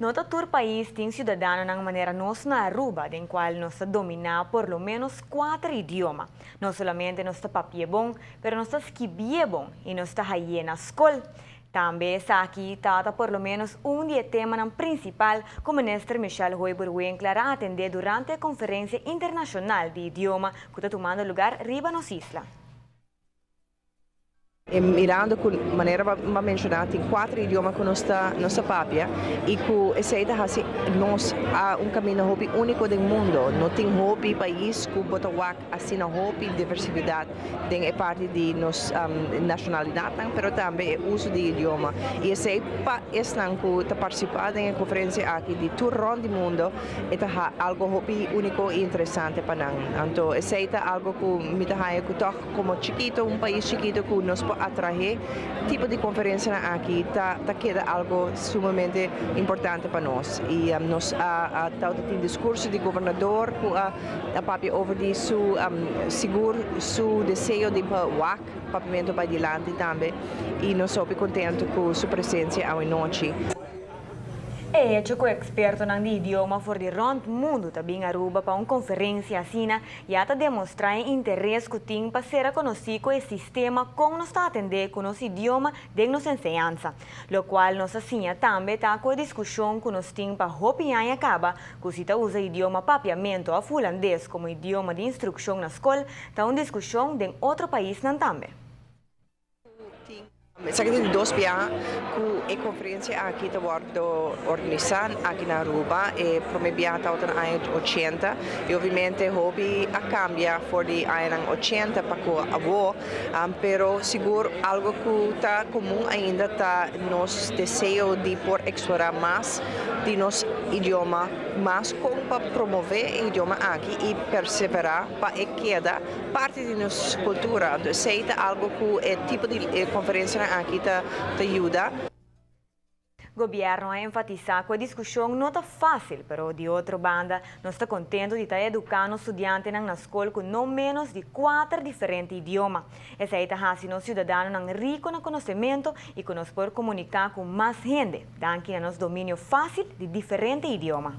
Nota todo país tem cidadano de maneira nós na Aruba, em qual nós dominar por lo menos 4 idiomas. Não somente nós papia bom, mas nós escrevia bom e nós aí na escola. Também está aqui trata por lo menos dia tema principal que o ministro Michel Roy-Burwinkler a atender durante a Conferência Internacional de Idioma que está tomando lugar riba nos isla. Mirando com maneira mencionada em 4 idiomas que nós papia e que aceita assim nós há caminho hobby único do mundo. Não tem hobby país que bota assim na hobby diversidade tem é parte de nossa nacionalidade, mas também é uso de idioma. E aceita não que participar em conferência aqui de todo o mundo é algo hobby único e interessante para nós. Então aceita algo que me dá que como chiquito país chiquito que nos atrair tipo de conferência aqui queda algo sumamente importante para nós e nós tem discurso de governador a papia over de seguro su desejo de papimento para adiante também e nós somos contentes com sua presença hoje noite. E o experto no idioma for de rond mundo também Aruba para uma conferência assim e até demonstrar interesse que tem para ser conhecido o sistema como nos está atender com nosso idioma de nossa enseñança, lo qual nos assim também está com a discussão que nos tem para opinar e acaba que se usa idioma papiamento a fulandês como idioma de instrução na escola, está uma discussão de outro país também. Sabe de 2 piá que a conferência aqui está organizada aqui na Aruba e promebiata aos anos 80 e obviamente hobby a cambia for de anos 80 para que avô, pero seguro algo que está comum ainda está nos desejo de por explorar mais de nosso idioma, mas como para promover o idioma aqui e perseverar para que queda parte de nossa cultura. Aceita algo que é tipo de conferência aqui te ajuda. O governo a enfatizar que a discussão não está fácil, mas de outra banda, nós estamos contentes de estar educando estudantes na escola com não menos de 4 diferentes idiomas. Essa é a assim os cidadãos rico no conhecimento e que nos pode comunicar com mais gente, dando a nosso domínio fácil de diferentes idiomas.